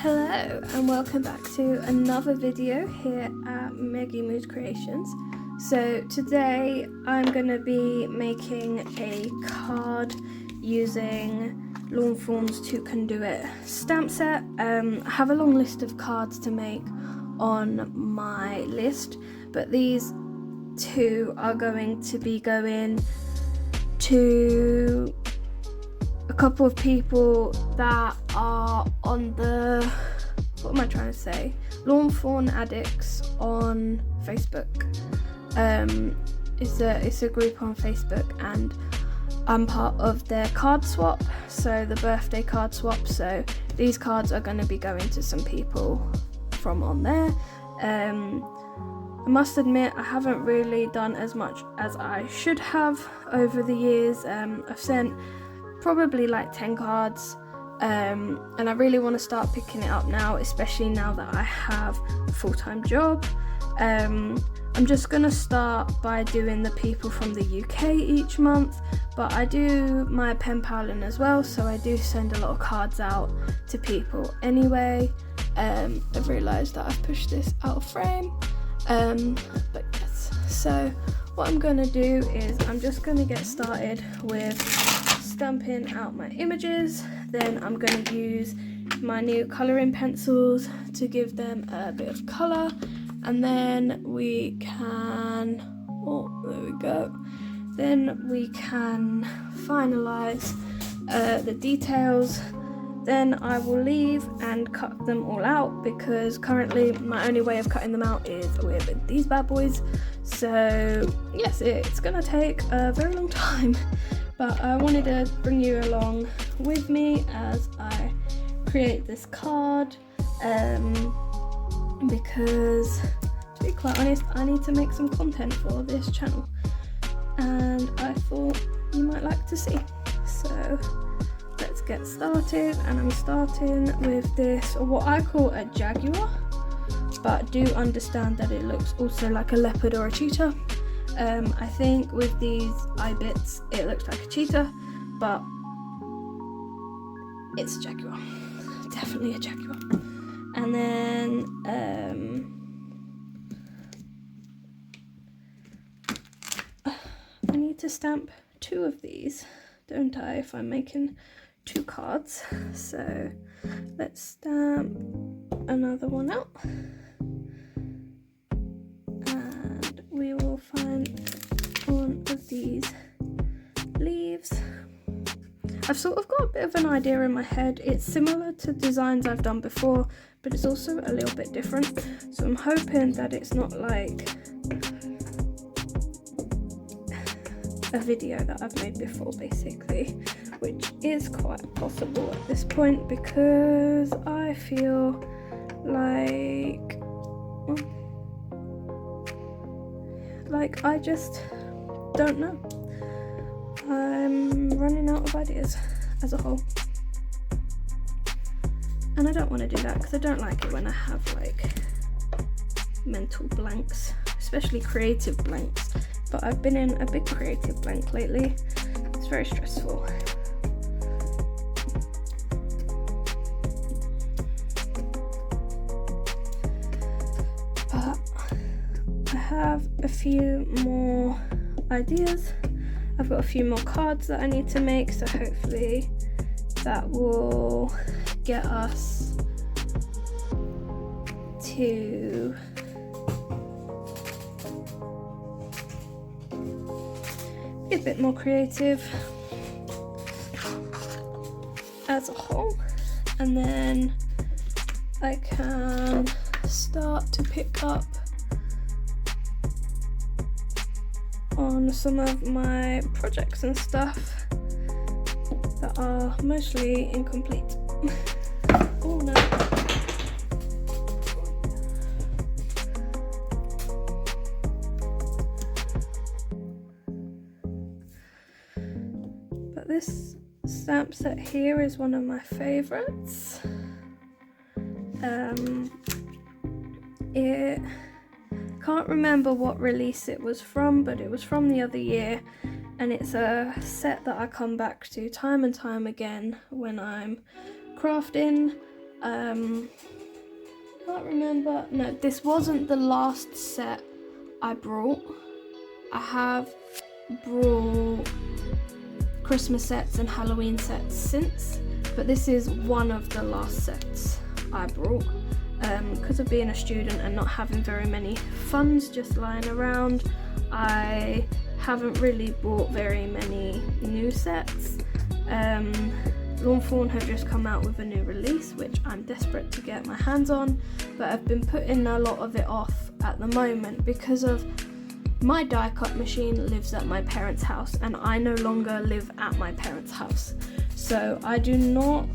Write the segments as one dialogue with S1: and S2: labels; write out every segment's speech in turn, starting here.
S1: Hello and welcome back to another video here at Meggie Mood Creations. So today I'm going to be making a card using Fawns Toucan Do stamp set. I have a long list of cards to make on my list, but these two are going to be going to a couple of people that are on the, what am I trying to say, Lawn Fawn Addicts on Facebook. It's a group on Facebook and I'm part of their card swap, so the birthday card swap. So these cards are going to be going to some people from on there. I must admit I haven't really done as much as I should have over the years. I've sent probably like 10 cards, and I really want to start picking it up now, especially now that I have a full-time job. I'm just going to start by doing the people from the UK each month, but I do my pen paling as well, so I do send a lot of cards out to people anyway. I've realised that I've pushed this out of frame, but yes, so what I'm going to do is I'm just going to get started with stamping out my images. Then I'm going to use my new colouring pencils to give them a bit of colour, and then we can, there we go, then we can finalise the details. Then I will leave and cut them all out, because currently my only way of cutting them out is with these bad boys. So yes, it's gonna take a very long time, but I wanted to bring you along with me as I create this card, because to be quite honest, I need to make some content for this channel and I thought you might like to see. So let's get started, and I'm starting with this, what I call a jaguar, but do understand that it looks also like a leopard or a cheetah. I think with these eye bits it looks like a cheetah, but it's a jaguar, definitely a jaguar. And then I need to stamp 2 of these, don't I, if I'm making 2 cards. So let's stamp another one out, and we will find one of these leaves. I've sort of got a bit of an idea in my head. It's similar to designs I've done before, but it's also a little bit different, so I'm hoping that it's not like a video that I've made before, basically, which is quite possible at this point, because I feel like I just don't know. I'm running out of ideas as a whole, and I don't want to do that because I don't like it when I have like mental blanks, especially creative blanks. But I've been in a big creative blank lately. It's very stressful. But I have a few more ideas. I've got a few more cards that I need to make, so hopefully that will get us to be a bit more creative as a whole, and then I can start to pick up on some of my projects and stuff that are mostly incomplete. Oh no. But this stamp set here is one of my favourites. It can't remember what release it was from, but it was from the other year, and it's a set that I come back to time and time again when I'm crafting. Can't remember. No, this wasn't the last set I brought. I have brought Christmas sets and Halloween sets since, but this is one of the last sets I brought. Because of being a student and not having very many funds just lying around, I haven't really bought very many new sets. Fawn have just come out with a new release, which I'm desperate to get my hands on, but I've been putting a lot of it off at the moment because of my die cut machine lives at my parents' house and I no longer live at my parents' house. So I do not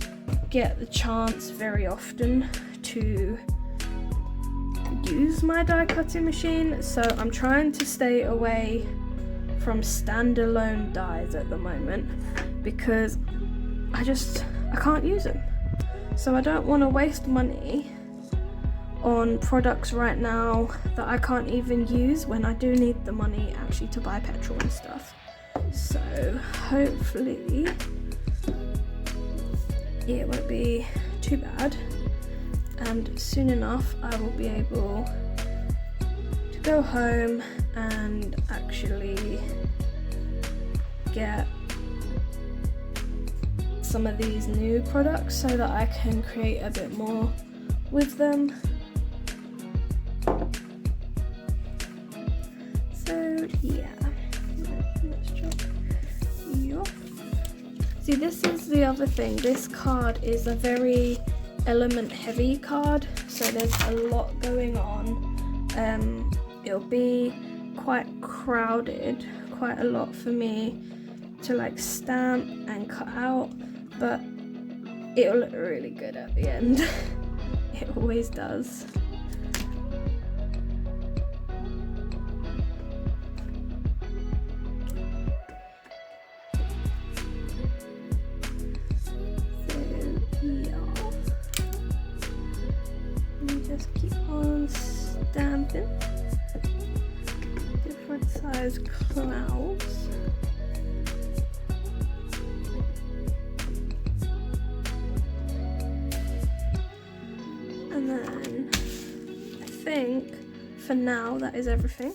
S1: get the chance very often to use my die cutting machine, so I'm trying to stay away from standalone dies at the moment because I can't use them. So I don't want to waste money on products right now that I can't even use when I do need the money actually to buy petrol and stuff. So hopefully it won't be too bad, and soon enough I will be able to go home and actually get some of these new products so that I can create a bit more with them. So yeah, let's check. Yup. See, this is the other thing. This card is a very element heavy card, so there's a lot going on. It'll be quite crowded, quite a lot for me to like stamp and cut out, but it'll look really good at the end. It always does. So yeah, and just keep on stamping different size clouds. And then I think for now that is everything,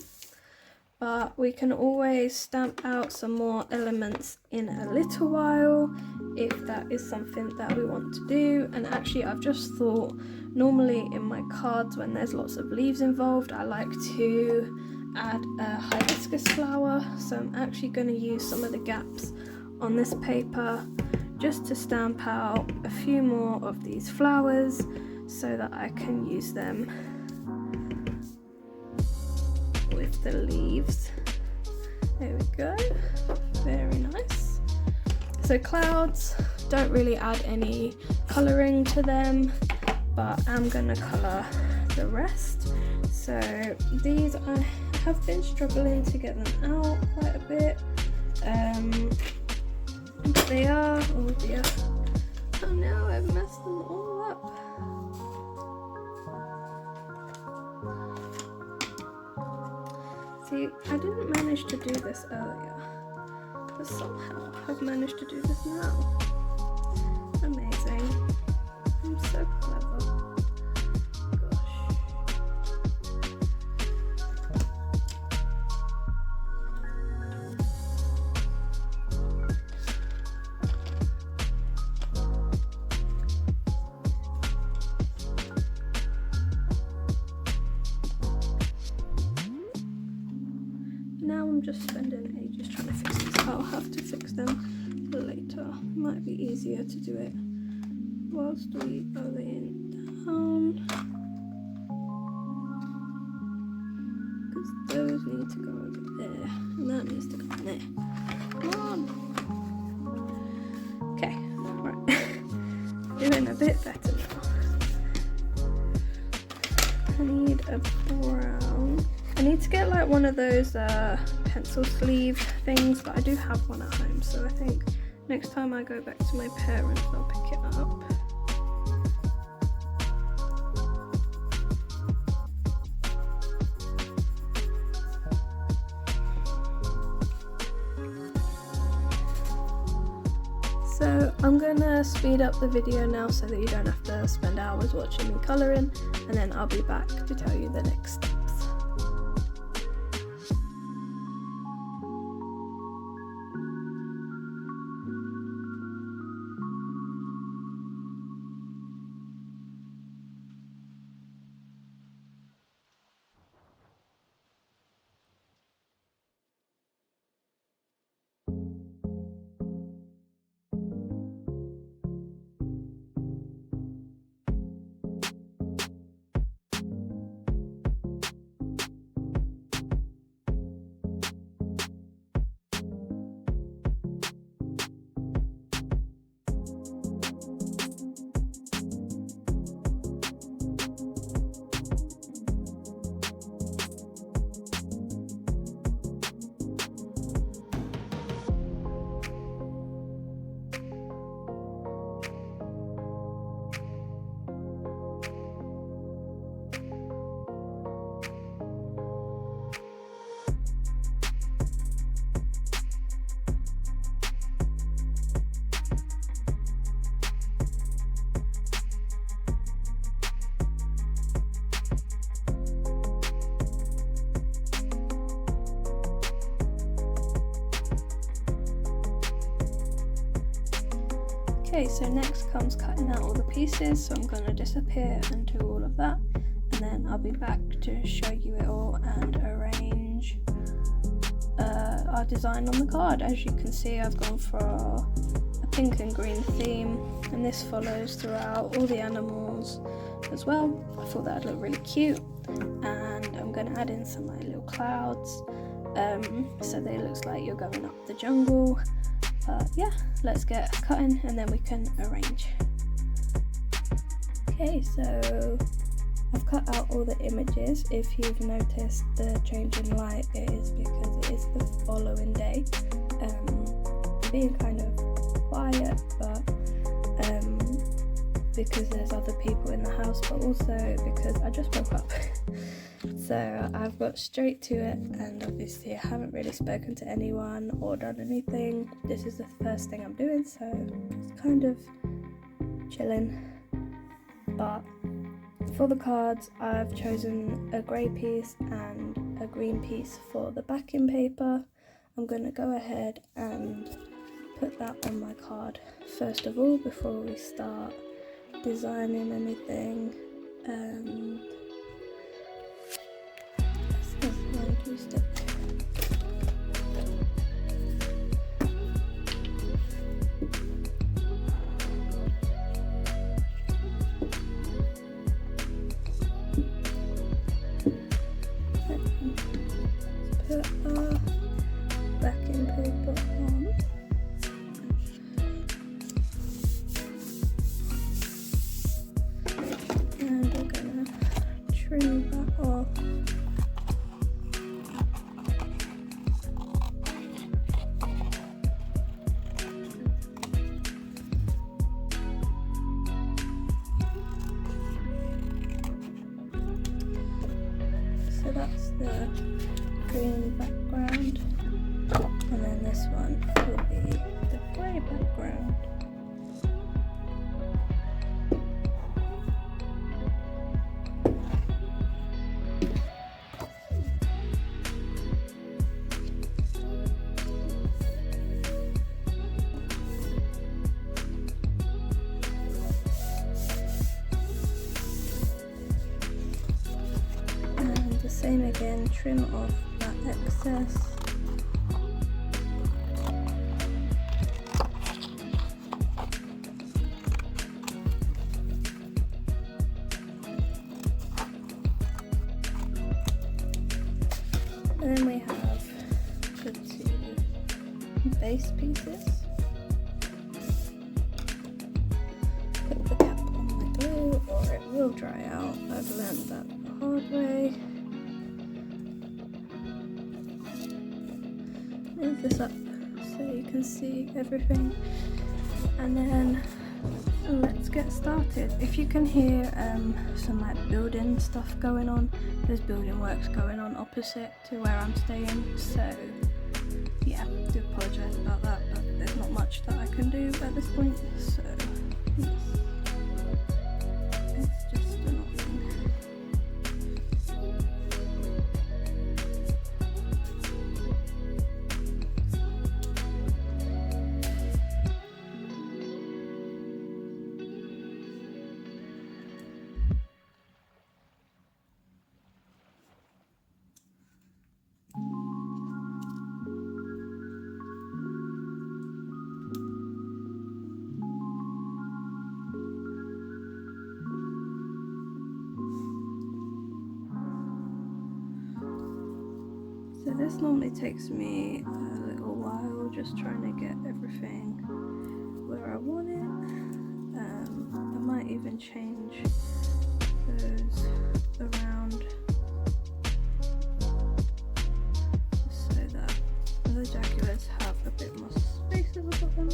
S1: but we can always stamp out some more elements in a little while if that is something that we want to do. And actually I've just thought, normally in my cards when there's lots of leaves involved, I like to add a hibiscus flower, so I'm actually going to use some of the gaps on this paper just to stamp out a few more of these flowers so that I can use them with the leaves. There we go, very nice. So clouds, don't really add any colouring to them, but I'm gonna colour the rest. So these, I have been struggling to get them out quite a bit. They are, oh dear, oh no, I've messed them all up. See, I didn't manage to do this earlier, but somehow I've managed to do this now. Amazing. I'm so clever. Gosh. Now I'm just spending ages trying to fix this. I'll have to fix them later. Might be easier to do it whilst we are laying down, because those need to go over there and that needs to go in there. Come on. Okay, right. Doing a bit better now. I need a brown. I need to get like one of those pencil sleeve things, but I do have one at home, so I think next time I go back to my parents I'll pick it up. So So I'm gonna speed up the video now so that you don't have to spend hours watching me colouring, and then I'll be back to tell you the next steps. Okay, so next comes cutting out all the pieces, so I'm going to disappear and do all of that, and then I'll be back to show you it all and arrange our design on the card. As you can see, I've gone for a pink and green theme, and this follows throughout all the animals as well. I thought that'd look really cute, and I'm going to add in some like little clouds so that it looks like you're going up the jungle. Yeah, let's get cutting and then we can arrange. Okay, so I've cut out all the images. If you've noticed the change in light, it is because it is the following day. Being kind of quiet, but because there's other people in the house, but also because I just woke up. So I've got straight to it, and obviously I haven't really spoken to anyone or done anything. This is the first thing I'm doing, so it's kind of chilling. But for the cards, I've chosen a grey piece and a green piece for the backing paper. I'm going to go ahead and put that on my card first of all before we start designing anything. Put our backing paper on. And we're gonna trim that off. So that's the green background, and then this one will be the grey background. Same again, trim off that excess. And then we have the two base pieces. Put the cap on the glue or it will dry out. I've learned that the hard way. Move this up so you can see everything, and then let's get started. If you can hear some like building stuff going on, there's building works going on opposite to where I'm staying, so yeah, I do apologise about that, but there's not much that I can do at this point, so yes. It's just annoying. So this normally takes me a little while, just trying to get everything where I want it. I might even change those around so that the jaguars have a bit more space at the bottom.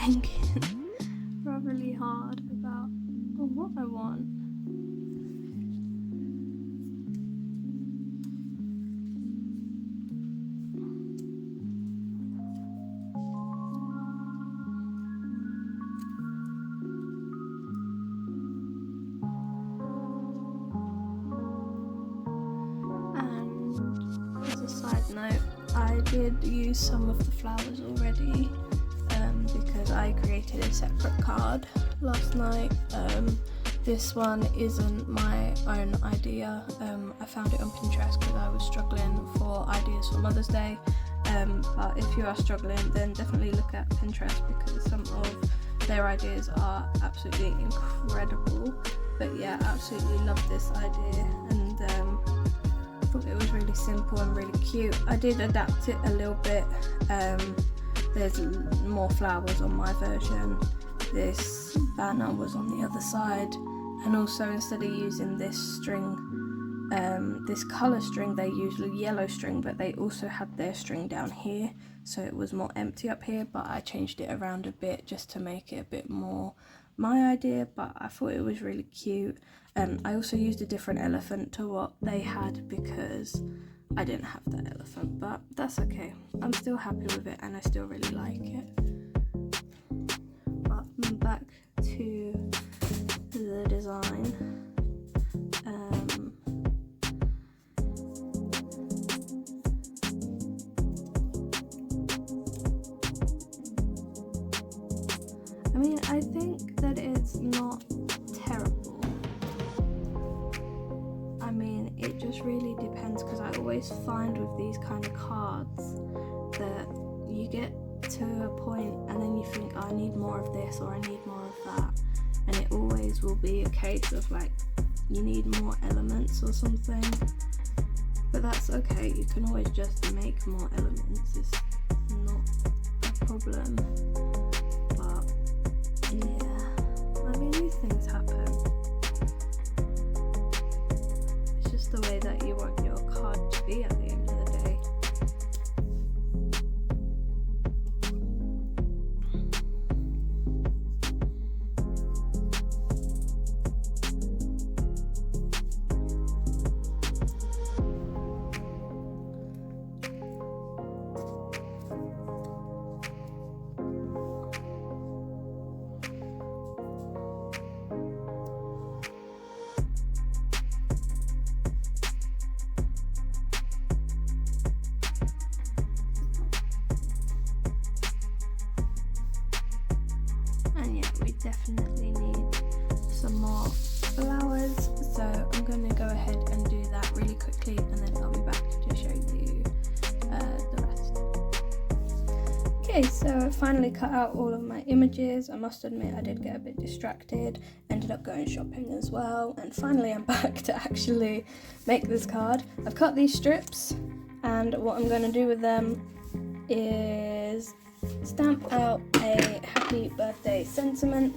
S1: Thinking really hard about what I want. And as a side note, I did use some of the flowers already. Because I created a separate card last night. This one isn't my own idea. I found it on Pinterest because I was struggling for ideas for Mother's Day. But if you are struggling, then definitely look at Pinterest because some of their ideas are absolutely incredible. But yeah, absolutely love this idea, and I thought it was really simple and really cute. I did adapt it a little bit. There's more flowers on my version. This banner was on the other side, and also instead of using this string, this colour string, they used yellow string, but they also had their string down here, so it was more empty up here, but I changed it around a bit just to make it a bit more my idea, but I thought it was really cute. I also used a different elephant to what they had because I didn't have that elephant, but that's okay. I'm still happy with it and I still really like it. But back to the design. I mean, I think that it's not terrible. I mean, it just really depends, because I always find with these kind of cards that you get to a point and then you think, oh, I need more of this or I need more of that, and it always will be a case of like you need more elements or something, but that's okay. You can always just make more elements. It's not a problem. But yeah, I mean, these things happen. It's just the way that you want your card to be at the end of the day. Definitely need some more flowers, so I'm going to go ahead and do that really quickly, and then I'll be back to show you Okay, so I finally cut out all of my images. I must admit I did get a bit distracted, ended up going shopping as well, and finally I'm back to actually make this card. I've cut these strips, and what I'm going to do with them is stamp out a happy birthday sentiment,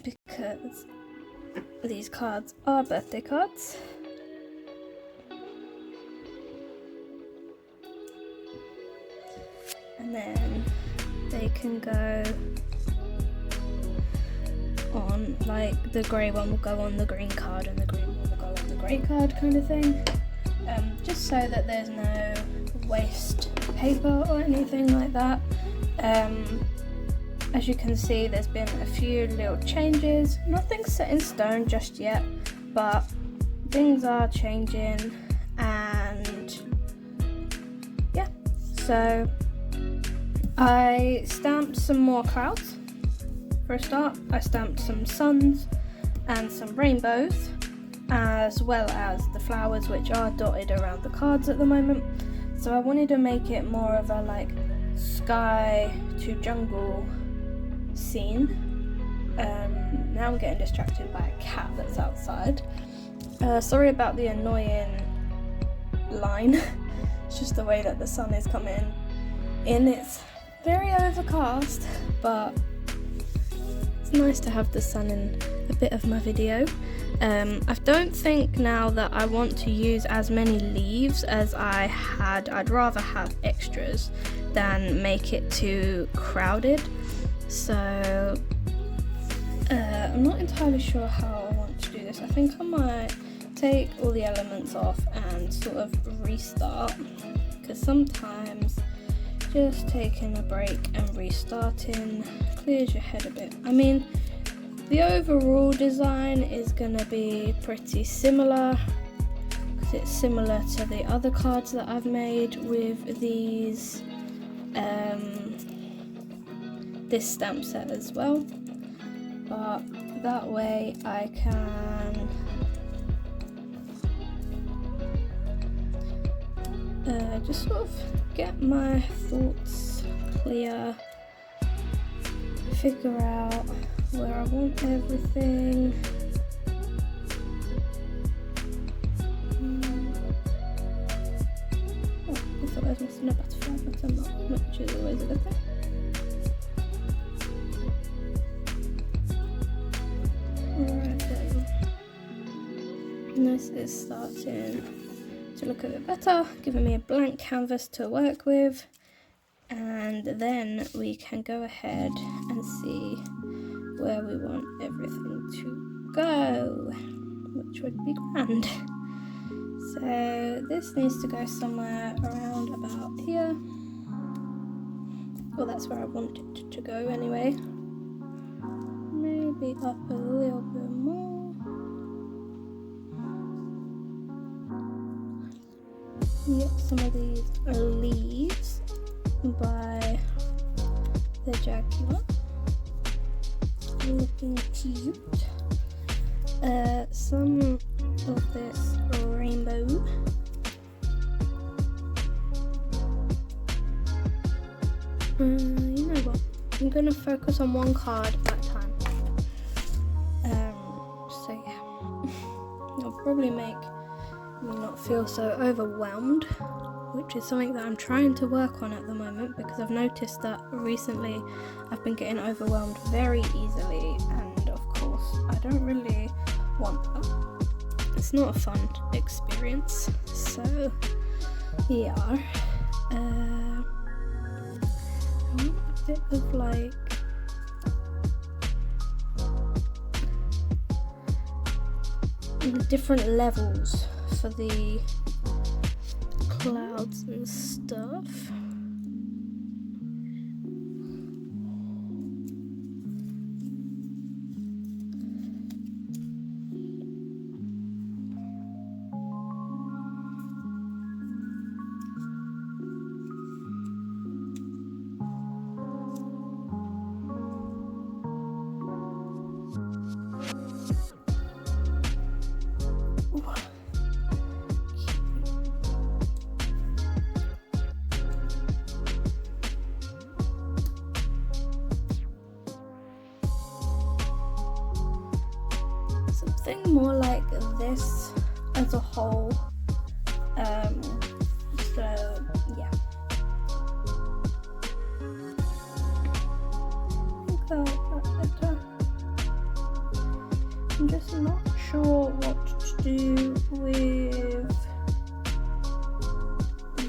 S1: because these cards are birthday cards. And then they can go on, like the grey one will go on the green card and the green one will go on the grey card kind of thing. Just so that there's no waste paper or anything like that. As you can see, there's been a few little changes. Nothing's set in stone just yet, but things are changing, and yeah, so I stamped some more clouds. For a start, I stamped some suns and some rainbows, as well as the flowers, which are dotted around the cards at the moment. So I wanted to make it more of a like sky to jungle scene. Now I'm getting distracted by a cat that's outside. Sorry about the annoying line. It's just the way that the sun is coming in. It's very overcast, but it's nice to have the sun in a bit of my video. I don't think now that I want to use as many leaves as I had. I'd rather have extras than make it too crowded. So I'm not entirely sure how I want to do this. I think I might take all the elements off and sort of restart, because sometimes just taking a break and restarting clears your head a bit. I mean, the overall design is going to be pretty similar, because it's similar to the other cards that I've made with these this stamp set as well, but that way I can just sort of get my thoughts clear, figure out where I want everything. Oh, I thought I was missing a butterfly, but I'm not, which is always a good thing. Alright then. This is starting to look a bit better, giving me a blank canvas to work with, and then we can go ahead and see where we want everything to go, which would be grand. So this needs to go somewhere around about here. Well, that's where I want it to go anyway. Maybe up a little bit more. Yep, some of these leaves by the Jaguar. Looking cute. Some of this rainbow. You know what? I'm gonna focus on one card at a time. So yeah, it'll probably make me not feel so overwhelmed, which is something that I'm trying to work on at the moment, because I've noticed that recently I've been getting overwhelmed very easily, and of course I don't really want that. It's not a fun experience. So yeah, I want a bit of like different levels for the clouds and stuff. something more like this as a whole. So yeah, I think I like that better. I'm just not sure what to do with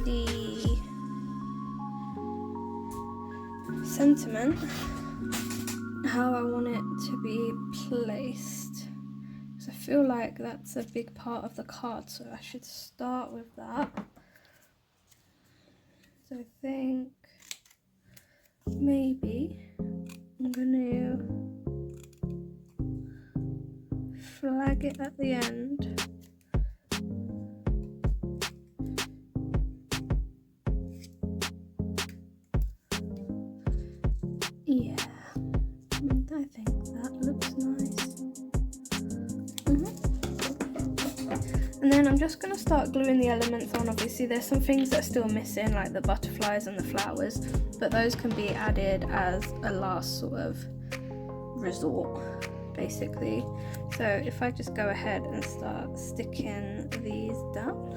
S1: the sentiment, how I want it to be placed, because I feel like that's a big part of the card, so I should start with that. So I think maybe I'm gonna flag it at the end. Yeah, I think that looks nice. And then I'm just going to start gluing the elements on. Obviously there's some things that are still missing, like the butterflies and the flowers, but those can be added as a last sort of resort, basically. So if I just go ahead and start sticking these down.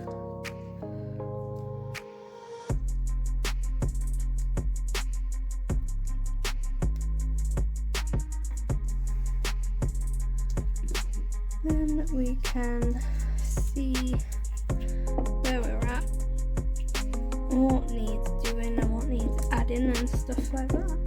S1: Then we can see where we're at, what needs doing and what needs adding and stuff like that.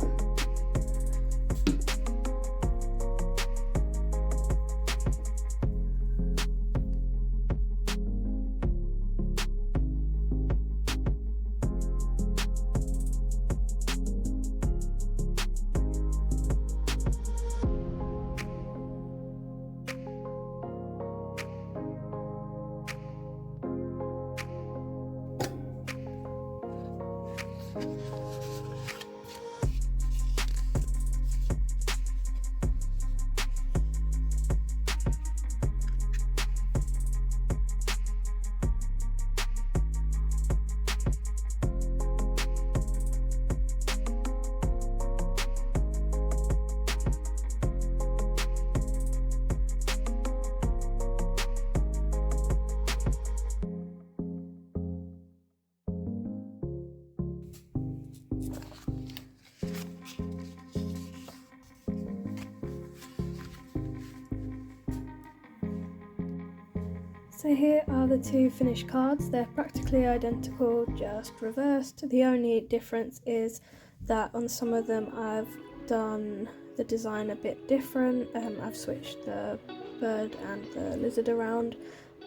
S1: So here are the two finished cards. They're practically identical, just reversed. The only difference is that on some of them I've done the design a bit different. I've switched the bird and the lizard around,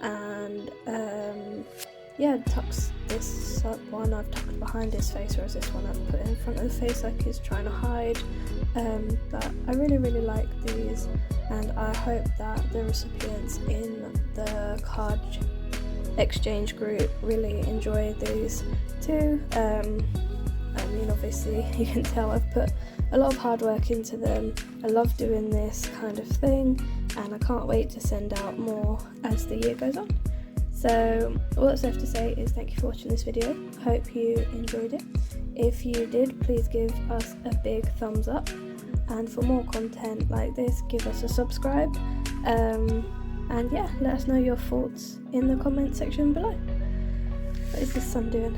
S1: and yeah, tucks this one I've tucked behind his face, whereas this one I've put in front of the face like he's trying to hide. But I really like these, and I hope that the recipients in the card exchange group really enjoy these too. I mean, obviously you can tell I've put a lot of hard work into them. I love doing this kind of thing, and I can't wait to send out more as the year goes on. So all that's left to say is thank you for watching this video. Hope you enjoyed it. If you did, please give us a big thumbs up, and for more content like this, give us a subscribe, and yeah, let us know your thoughts in the comment section below. What is the sun doing?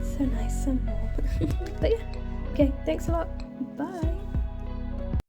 S1: So nice and warm. But yeah, okay, thanks a lot, bye.